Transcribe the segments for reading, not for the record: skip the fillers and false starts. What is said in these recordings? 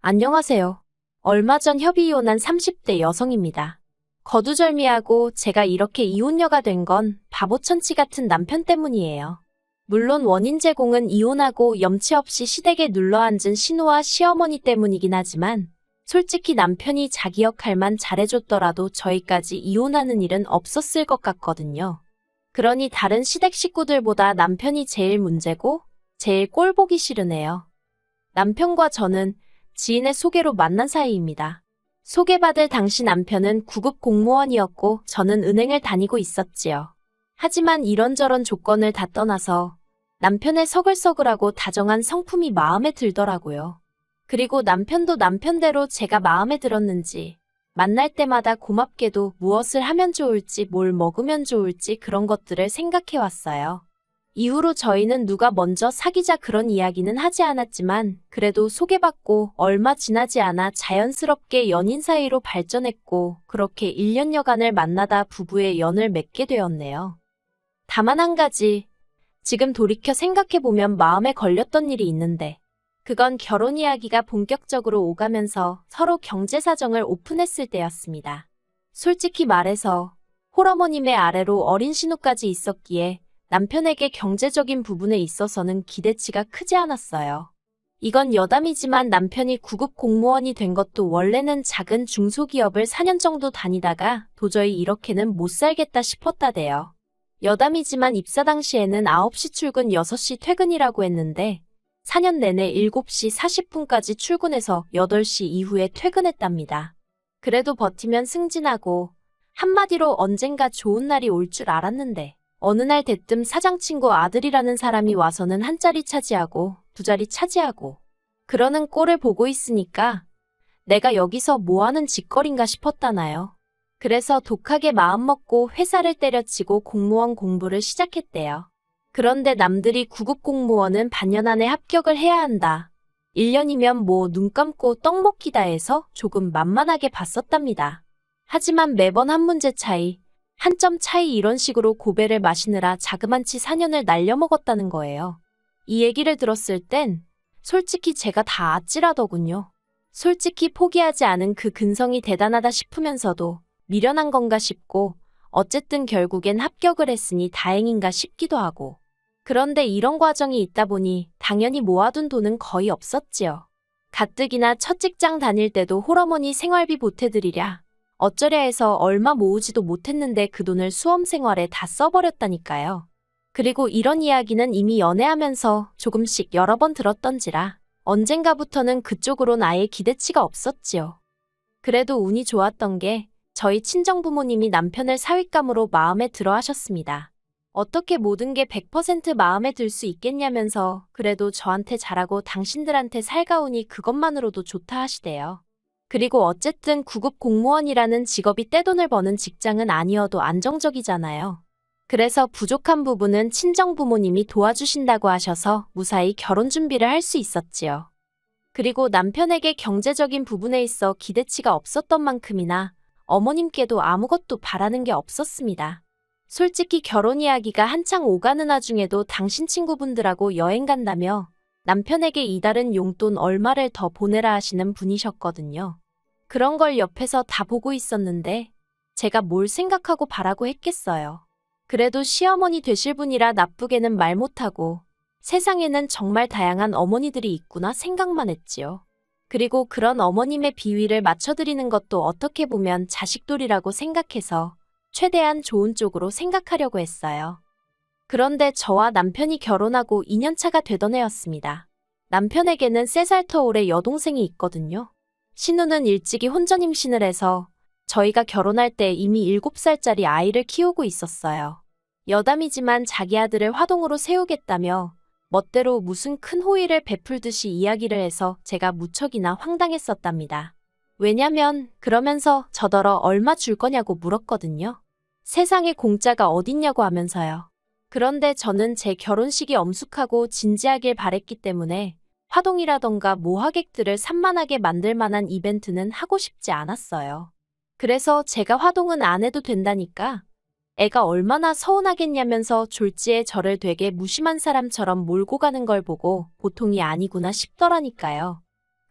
안녕하세요. 얼마 전 협의 이혼한 30대 여성입니다. 거두절미하고 제가 이렇게 이혼녀가 된 건 바보천치 같은 남편 때문이에요. 물론 원인 제공은 이혼하고 염치 없이 시댁에 눌러앉은 신우와 시어머니 때문이긴 하지만 솔직히 남편이 자기 역할만 잘해줬더라도 저희까지 이혼하는 일은 없었을 것 같거든요. 그러니 다른 시댁 식구들보다 남편이 제일 문제고 제일 꼴 보기 싫으네요. 남편과 저는 지인의 소개로 만난 사이입니다. 소개받을 당시 남편은 9급 공무원이었고 저는 은행을 다니고 있었지요. 하지만 이런저런 조건을 다 떠나서 남편의 서글서글하고 다정한 성품이 마음에 들더라고요. 그리고 남편도 남편대로 제가 마음에 들었는지 만날 때마다 고맙게도 무엇을 하면 좋을지 뭘 먹으면 좋을지 그런 것들을 생각해왔어요. 이후로 저희는 누가 먼저 사귀자 그런 이야기는 하지 않았지만 그래도 소개받고 얼마 지나지 않아 자연스럽게 연인 사이로 발전했고 그렇게 1년여간을 만나다 부부의 연을 맺게 되었네요. 다만 한 가지, 지금 돌이켜 생각해보면 마음에 걸렸던 일이 있는데 그건 결혼 이야기가 본격적으로 오가면서 서로 경제 사정을 오픈했을 때였습니다. 솔직히 말해서 홀어머님의 아래로 어린 신우까지 있었기에 남편에게 경제적인 부분에 있어서는 기대치가 크지 않았어요. 이건 여담이지만 남편이 9급 공무원이 된 것도 원래는 작은 중소기업을 4년 정도 다니다가 도저히 이렇게는 못 살겠다 싶었다대요. 여담이지만 입사 당시에는 9시 출근 6시 퇴근이라고 했는데 4년 내내 7시 40분까지 출근해서 8시 이후에 퇴근했답니다. 그래도 버티면 승진하고 한마디로 언젠가 좋은 날이 올 줄 알았는데 어느 날 대뜸 사장 친구 아들이라는 사람이 와서는 한 자리 차지하고 두 자리 차지하고 그러는 꼴을 보고 있으니까 내가 여기서 뭐하는 짓거린가 싶었다나요. 그래서 독하게 마음먹고 회사를 때려치고 공무원 공부를 시작했대요. 그런데 남들이 9급 공무원은 반년 안에 합격을 해야 한다. 1년이면 뭐 눈 감고 떡 먹기다 해서 조금 만만하게 봤었답니다. 하지만 매번 한 문제 차이, 한 점 차이 이런 식으로 고배를 마시느라 자그만치 4년을 날려먹었다는 거예요. 이 얘기를 들었을 땐 솔직히 제가 다 아찔하더군요. 솔직히 포기하지 않은 그 근성이 대단하다 싶으면서도 미련한 건가 싶고 어쨌든 결국엔 합격을 했으니 다행인가 싶기도 하고. 그런데 이런 과정이 있다 보니 당연히 모아둔 돈은 거의 없었지요. 가뜩이나 첫 직장 다닐 때도 홀어머니 생활비 보태드리랴 어쩌랴 해서 얼마 모으지도 못했는데 그 돈을 수험생활에 다 써버렸다니까요. 그리고 이런 이야기는 이미 연애하면서 조금씩 여러 번 들었던지라 언젠가부터는 그쪽으론 아예 기대치가 없었지요. 그래도 운이 좋았던 게 저희 친정부모님이 남편을 사윗감으로 마음에 들어 하셨습니다. 어떻게 모든 게 100% 마음에 들 수 있겠냐면서 그래도 저한테 잘하고 당신들한테 살가우니 그것만으로도 좋다 하시대요. 그리고 어쨌든 9급 공무원이라는 직업이 떼돈을 버는 직장은 아니어도 안정적이잖아요. 그래서 부족한 부분은 친정부모님이 도와주신다고 하셔서 무사히 결혼 준비를 할 수 있었지요. 그리고 남편에게 경제적인 부분에 있어 기대치가 없었던 만큼이나 어머님께도 아무것도 바라는 게 없었습니다. 솔직히 결혼 이야기가 한창 오가는 와중에도 당신 친구분들하고 여행 간다며 남편에게 이달은 용돈 얼마를 더 보내라 하시는 분이셨거든요. 그런 걸 옆에서 다 보고 있었는데 제가 뭘 생각하고 바라고 했겠어요. 그래도 시어머니 되실 분이라 나쁘게는 말 못하고 세상에는 정말 다양한 어머니들이 있구나 생각만 했지요. 그리고 그런 어머님의 비위를 맞춰드리는 것도 어떻게 보면 자식돌이라고 생각해서 최대한 좋은 쪽으로 생각하려고 했어요. 그런데 저와 남편이 결혼하고 2년차가 되던 해였습니다. 남편에게는 3살 터 올해 여동생이 있거든요. 신우는 일찍이 혼전 임신을 해서 저희가 결혼할 때 이미 7살짜리 아이를 키우고 있었어요. 여담이지만 자기 아들을 화동으로 세우겠다며 멋대로 무슨 큰 호의를 베풀듯이 이야기를 해서 제가 무척이나 황당했었답니다. 왜냐면 그러면서 저더러 얼마 줄 거냐고 물었거든요. 세상에 공짜가 어딨냐고 하면서요. 그런데 저는 제 결혼식이 엄숙하고 진지하길 바랬기 때문에 화동이라던가 모하객들을 산만하게 만들 만한 이벤트는 하고 싶지 않았어요. 그래서 제가 화동은 안 해도 된다니까 애가 얼마나 서운하겠냐면서 졸지에 저를 되게 무심한 사람처럼 몰고 가는 걸 보고 보통이 아니구나 싶더라니까요.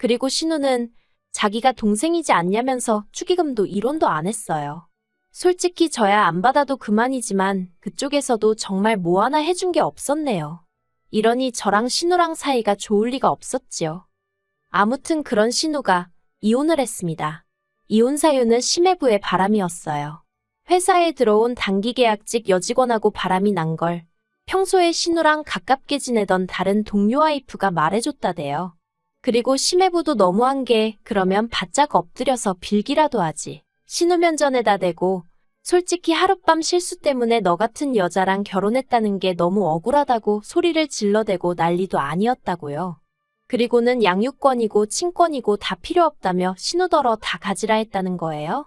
그리고 신우는 자기가 동생이지 않냐면서 축의금도 1원도 안 했어요. 솔직히 저야 안 받아도 그만이지만 그쪽에서도 정말 뭐 하나 해준 게 없었네요. 이러니 저랑 신우랑 사이가 좋을 리가 없었지요. 아무튼 그런 신우가 이혼을 했습니다. 이혼 사유는 심해부의 바람이었어요. 회사에 들어온 단기계약직 여직원하고 바람이 난 걸 평소에 신우랑 가깝게 지내던 다른 동료 와이프가 말해줬다대요. 그리고 심해부도 너무한 게 그러면 바짝 엎드려서 빌기라도 하지. 신우 면전에다 대고 솔직히 하룻밤 실수 때문에 너 같은 여자랑 결혼했다는 게 너무 억울하다고 소리를 질러대고 난리도 아니었다고요. 그리고는 양육권이고 친권이고 다 필요 없다며 신우더러 다 가지라 했다는 거예요.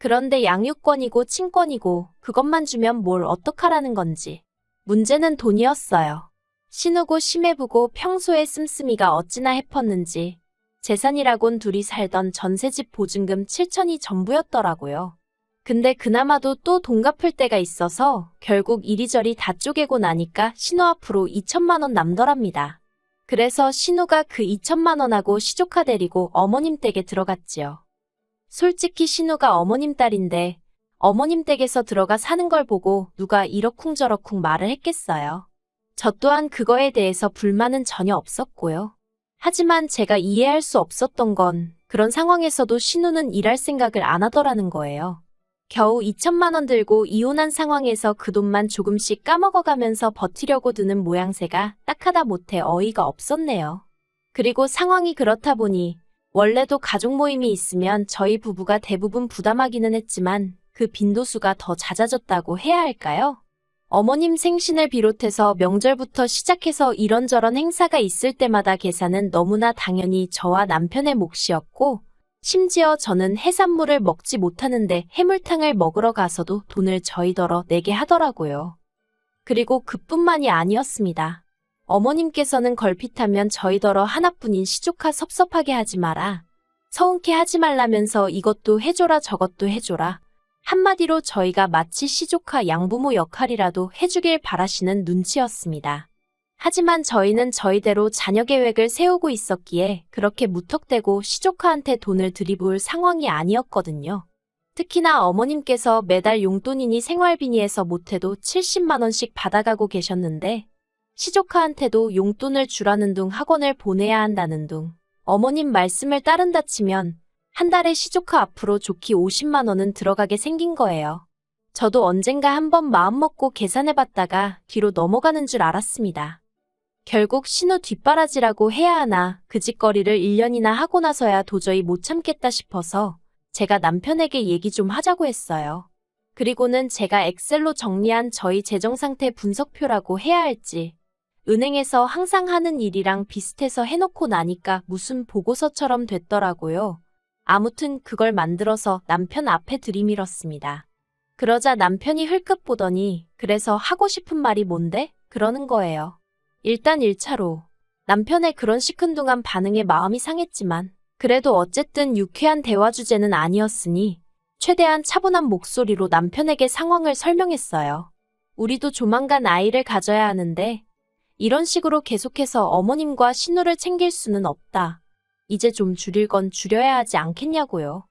그런데 양육권이고 친권이고 그것만 주면 뭘 어떡하라는 건지. 문제는 돈이었어요. 신우고 심해부고 평소에 씀씀이가 어찌나 해펐는지 재산이라곤 둘이 살던 전세집 보증금 7천이 전부였더라고요. 근데 그나마도 또 돈 갚을 때가 있어서 결국 이리저리 다 쪼개고 나니까 신우 앞으로 2천만 원 남더랍니다. 그래서 신우가 그 2천만 원하고 시조카 데리고 어머님 댁에 들어갔지요. 솔직히 신우가 어머님 딸인데 어머님 댁에서 들어가 사는 걸 보고 누가 이러쿵저러쿵 말을 했겠어요. 저 또한 그거에 대해서 불만은 전혀 없었고요. 하지만 제가 이해할 수 없었던 건 그런 상황에서도 신우는 일할 생각을 안 하더라는 거예요. 겨우 2천만 원 들고 이혼한 상황에서 그 돈만 조금씩 까먹어가면서 버티려고 드는 모양새가 딱하다 못해 어이가 없었네요. 그리고 상황이 그렇다 보니 원래도 가족 모임이 있으면 저희 부부가 대부분 부담하기는 했지만 그 빈도수가 더 잦아졌다고 해야 할까요? 어머님 생신을 비롯해서 명절부터 시작해서 이런저런 행사가 있을 때마다 계산은 너무나 당연히 저와 남편의 몫이었고 심지어 저는 해산물을 먹지 못하는데 해물탕을 먹으러 가서도 돈을 저희더러 내게 하더라고요. 그리고 그뿐만이 아니었습니다. 어머님께서는 걸핏하면 저희더러 하나뿐인 시조카 섭섭하게 하지 마라. 서운케 하지 말라면서 이것도 해줘라 저것도 해줘라. 한마디로 저희가 마치 시조카 양부모 역할이라도 해주길 바라시는 눈치였습니다. 하지만 저희는 저희대로 자녀 계획을 세우고 있었기에 그렇게 무턱대고 시조카한테 돈을 들이부을 상황이 아니었거든요. 특히나 어머님께서 매달 용돈이니 생활비니에서 못해도 70만 원씩 받아가고 계셨는데 시조카한테도 용돈을 주라는 둥 학원을 보내야 한다는 둥 어머님 말씀을 따른다 치면 한 달에 시조카 앞으로 좋기 50만 원은 들어가게 생긴 거예요. 저도 언젠가 한번 마음먹고 계산해봤다가 뒤로 넘어가는 줄 알았습니다. 결국 신우 뒷바라지라고 해야 하나 그 짓거리를 1년이나 하고 나서야 도저히 못 참겠다 싶어서 제가 남편에게 얘기 좀 하자고 했어요. 그리고는 제가 엑셀로 정리한 저희 재정상태 분석표라고 해야 할지 은행에서 항상 하는 일이랑 비슷해서 해놓고 나니까 무슨 보고서처럼 됐더라고요. 아무튼 그걸 만들어서 남편 앞에 들이밀었습니다. 그러자 남편이 흘끗 보더니 그래서 하고 싶은 말이 뭔데? 그러는 거예요. 일단 1차로 남편의 그런 시큰둥한 반응에 마음이 상했지만 그래도 어쨌든 유쾌한 대화 주제는 아니었으니 최대한 차분한 목소리로 남편에게 상황을 설명했어요. 우리도 조만간 아이를 가져야 하는데 이런 식으로 계속해서 어머님과 신우를 챙길 수는 없다. 이제 좀 줄일 건 줄여야 하지 않겠냐고요.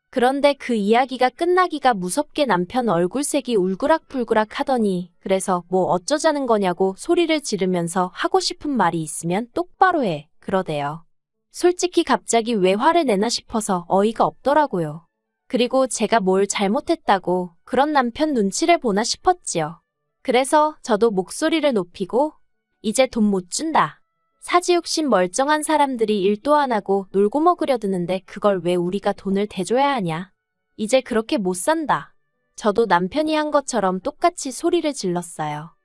그런데 그 이야기가 끝나기가 무섭게 남편 얼굴색이 울그락불그락 하더니 그래서 뭐 어쩌자는 거냐고 소리를 지르면서 하고 싶은 말이 있으면 똑바로 해 그러대요. 솔직히 갑자기 왜 화를 내나 싶어서 어이가 없더라고요. 그리고 제가 뭘 잘못했다고 그런 남편 눈치를 보나 싶었지요. 그래서 저도 목소리를 높이고 이제 돈 못 준다. 사지욕심 멀쩡한 사람들이 일도 안 하고 놀고 먹으려 드는데 그걸 왜 우리가 돈을 대줘야 하냐. 이제 그렇게 못 산다. 저도 남편이 한 것처럼 똑같이 소리를 질렀어요.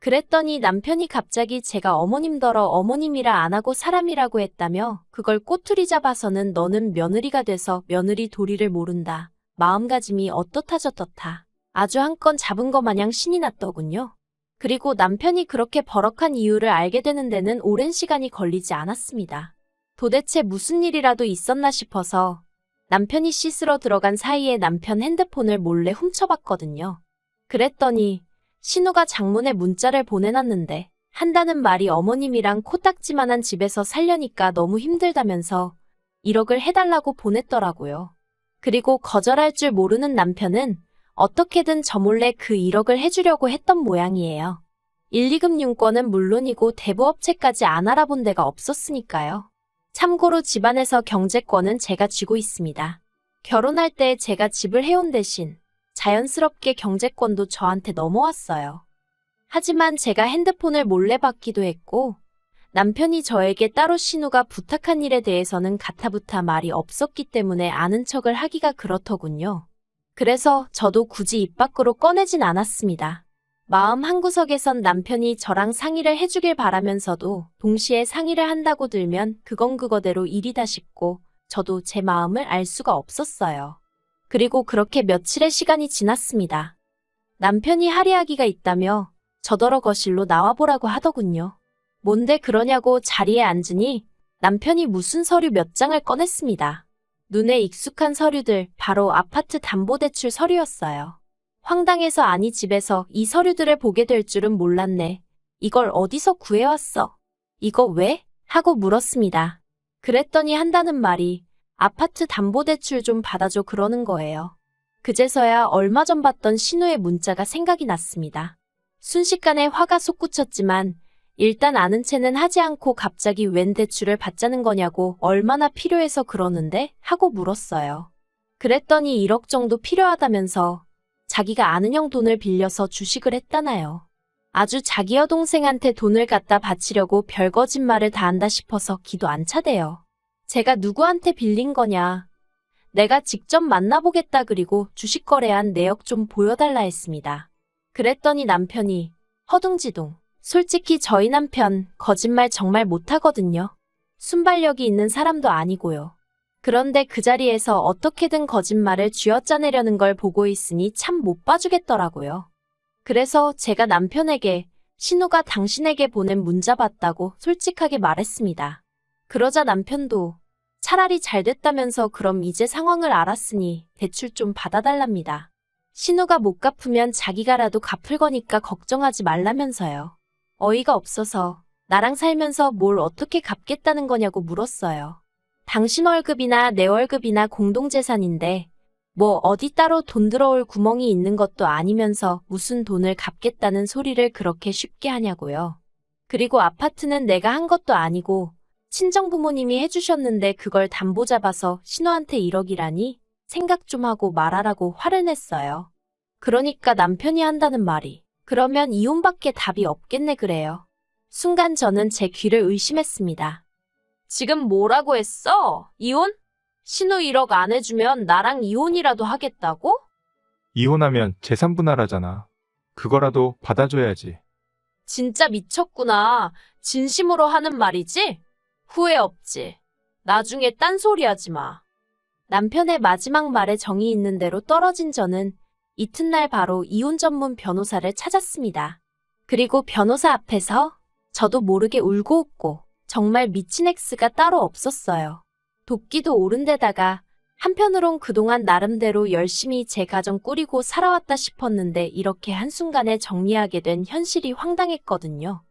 그랬더니 남편이 갑자기 제가 어머님더러 어머님이라 안 하고 사람이라고 했다며 그걸 꼬투리 잡아서는 너는 며느리가 돼서 며느리 도리를 모른다. 마음가짐이 어떻다 저떻다. 아주 한 건 잡은 거 마냥 신이 났더군요. 그리고 남편이 그렇게 버럭한 이유를 알게 되는 데는 오랜 시간이 걸리지 않았습니다. 도대체 무슨 일이라도 있었나 싶어서 남편이 씻으러 들어간 사이에 남편 핸드폰을 몰래 훔쳐봤거든요. 그랬더니 신우가 장문의 문자를 보내놨는데 한다는 말이 어머님이랑 코딱지만한 집에서 살려니까 너무 힘들다면서 1억을 해달라고 보냈더라고요. 그리고 거절할 줄 모르는 남편은 어떻게든 저 몰래 그 1억을 해주려고 했던 모양이에요. 1, 2급 융권은 물론이고 대부업체까지 안 알아본 데가 없었으니까요. 참고로 집안에서 경제권은 제가 쥐고 있습니다. 결혼할 때 제가 집을 해온 대신 자연스럽게 경제권도 저한테 넘어왔어요. 하지만 제가 핸드폰을 몰래 받기도 했고 남편이 저에게 따로 신우가 부탁한 일에 대해서는 가타부타 말이 없었기 때문에 아는 척을 하기가 그렇더군요. 그래서 저도 굳이 입 밖으로 꺼내진 않았습니다. 마음 한구석에선 남편이 저랑 상의를 해주길 바라면서도 동시에 상의를 한다고 들면 그건 그거대로 일이다 싶고 저도 제 마음을 알 수가 없었어요. 그리고 그렇게 며칠의 시간이 지났습니다. 남편이 할이야기가 있다며 저더러 거실로 나와보라고 하더군요. 뭔데 그러냐고 자리에 앉으니 남편이 무슨 서류 몇 장을 꺼냈습니다. 눈에 익숙한 서류들, 바로 아파트 담보대출 서류였어요. 황당해서 아니 집에서 이 서류들을 보게 될 줄은 몰랐네. 이걸 어디서 구해왔어? 이거 왜? 하고 물었습니다. 그랬더니 한다는 말이 아파트 담보대출 좀 받아줘 그러는 거예요. 그제서야 얼마 전 받던 신우의 문자가 생각이 났습니다. 순식간에 화가 솟구쳤지만 일단 아는 체는 하지 않고 갑자기 웬 대출을 받자는 거냐고 얼마나 필요해서 그러는데? 하고 물었어요. 그랬더니 1억 정도 필요하다면서 자기가 아는 형 돈을 빌려서 주식을 했다나요. 아주 자기 여동생한테 돈을 갖다 바치려고 별 거짓말을 다 한다 싶어서 기도 안 차대요. 제가 누구한테 빌린 거냐. 내가 직접 만나보겠다 그리고 주식 거래한 내역 좀 보여달라 했습니다. 그랬더니 남편이 허둥지둥. 솔직히 저희 남편 거짓말 정말 못하거든요. 순발력이 있는 사람도 아니고요. 그런데 그 자리에서 어떻게든 거짓말을 쥐어짜내려는 걸 보고 있으니 참 못 봐주겠더라고요. 그래서 제가 남편에게 신우가 당신에게 보낸 문자 봤다고 솔직하게 말했습니다. 그러자 남편도 차라리 잘 됐다면서 그럼 이제 상황을 알았으니 대출 좀 받아달랍니다. 신우가 못 갚으면 자기가라도 갚을 거니까 걱정하지 말라면서요. 어이가 없어서 나랑 살면서 뭘 어떻게 갚겠다는 거냐고 물었어요. 당신 월급이나 내 월급이나 공동재산인데 뭐 어디 따로 돈 들어올 구멍이 있는 것도 아니면서 무슨 돈을 갚겠다는 소리를 그렇게 쉽게 하냐고요. 그리고 아파트는 내가 한 것도 아니고 친정부모님이 해주셨는데 그걸 담보 잡아서 신우한테 1억이라니 생각 좀 하고 말하라고 화를 냈어요. 그러니까 남편이 한다는 말이 그러면 이혼밖에 답이 없겠네 그래요. 순간 저는 제 귀를 의심했습니다. 지금 뭐라고 했어? 이혼? 신우 1억 안 해주면 나랑 이혼이라도 하겠다고? 이혼하면 재산 분할하잖아. 그거라도 받아줘야지. 진짜 미쳤구나. 진심으로 하는 말이지? 후회 없지. 나중에 딴소리 하지 마. 남편의 마지막 말에 정이 있는 대로 떨어진 저는 이튿날 바로 이혼 전문 변호사를 찾았습니다. 그리고 변호사 앞에서 저도 모르게 울고 웃고 정말 미친 X가 따로 없었어요. 돕기도 옳은 데다가 한편으론 그동안 나름대로 열심히 제 가정 꾸리고 살아왔다 싶었는데 이렇게 한순간에 정리하게 된 현실이 황당했거든요.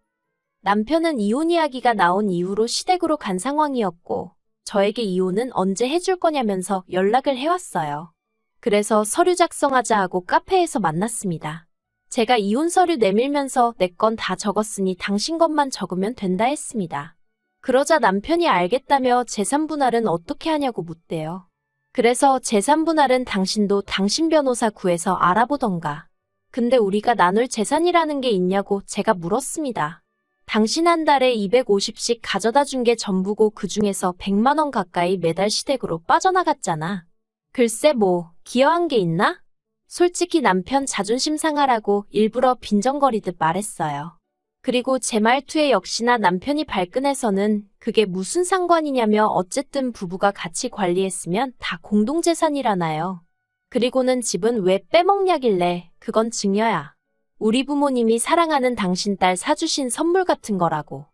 남편은 이혼 이야기가 나온 이후로 시댁으로 간 상황이었고 저에게 이혼은 언제 해줄 거냐면서 연락을 해왔어요. 그래서 서류 작성하자 하고 카페에서 만났습니다. 제가 이혼 서류 내밀면서 내 건 다 적었으니 당신 것만 적으면 된다 했습니다. 그러자 남편이 알겠다며 재산 분할은 어떻게 하냐고 묻대요. 그래서 재산 분할은 당신도 당신 변호사 구해서 알아보던가. 근데 우리가 나눌 재산이라는 게 있냐고 제가 물었습니다. 당신 한 달에 250씩 가져다 준 게 전부고 그중에서 100만 원 가까이 매달 시댁으로 빠져나갔잖아. 글쎄 뭐 기여한 게 있나? 솔직히 남편 자존심 상하라고 일부러 빈정거리듯 말했어요. 그리고 제 말투에 역시나 남편이 발끈해서는 그게 무슨 상관이냐며 어쨌든 부부가 같이 관리했으면 다 공동재산이라나요. 그리고는 집은 왜 빼먹냐길래 그건 증여야. 우리 부모님이 사랑하는 당신 딸 사주신 선물 같은 거라고.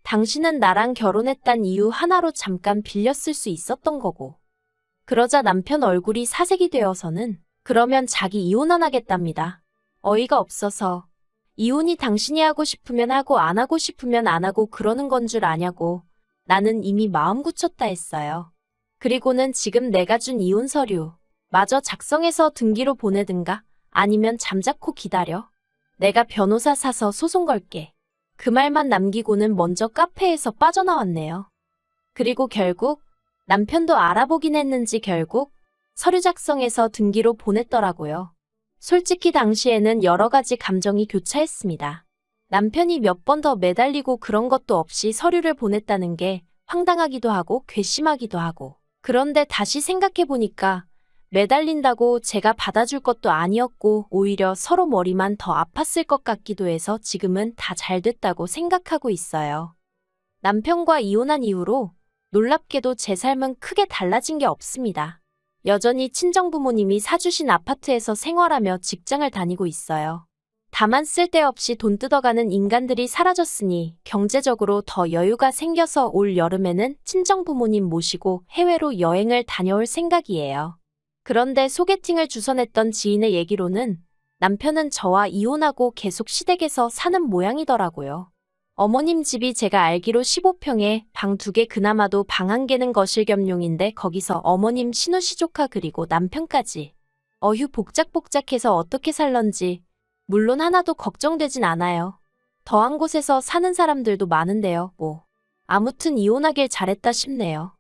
당신은 나랑 결혼했단 이유 하나로 잠깐 빌렸을 수 있었던 거고. 그러자 남편 얼굴이 사색이 되어서는 그러면 자기 이혼 안 하겠답니다. 어이가 없어서 이혼이 당신이 하고 싶으면 하고 안 하고 싶으면 안 하고 그러는 건 줄 아냐고. 나는 이미 마음 굳혔다 했어요. 그리고는 지금 내가 준 이혼 서류 마저 작성해서 등기로 보내든가 아니면 잠자코 기다려. 내가 변호사 사서 소송 걸게. 그 말만 남기고는 먼저 카페에서 빠져나왔네요. 그리고 결국 남편도 알아보긴 했는지 결국 서류 작성해서 등기로 보냈더라고요. 솔직히 당시에는 여러 가지 감정이 교차했습니다. 남편이 몇 번 더 매달리고 그런 것도 없이 서류를 보냈다는 게 황당하기도 하고 괘씸하기도 하고. 그런데 다시 생각해보니까 매달린다고 제가 받아줄 것도 아니었고 오히려 서로 머리만 더 아팠을 것 같기도 해서 지금은 다 잘 됐다고 생각하고 있어요. 남편과 이혼한 이후로 놀랍게도 제 삶은 크게 달라진 게 없습니다. 여전히 친정부모님이 사주신 아파트에서 생활하며 직장을 다니고 있어요. 다만 쓸데없이 돈 뜯어가는 인간들이 사라졌으니 경제적으로 더 여유가 생겨서 올 여름에는 친정부모님 모시고 해외로 여행을 다녀올 생각이에요. 그런데 소개팅을 주선했던 지인의 얘기로는 남편은 저와 이혼하고 계속 시댁에서 사는 모양이더라고요. 어머님 집이 제가 알기로 15평에 방 2개 그나마도 방 1개는 거실 겸용인데 거기서 어머님 시누시 조카 그리고 남편까지. 어휴 복작복작해서 어떻게 살런지 물론 하나도 걱정되진 않아요. 더한 곳에서 사는 사람들도 많은데요, 뭐. 아무튼 이혼하길 잘했다 싶네요.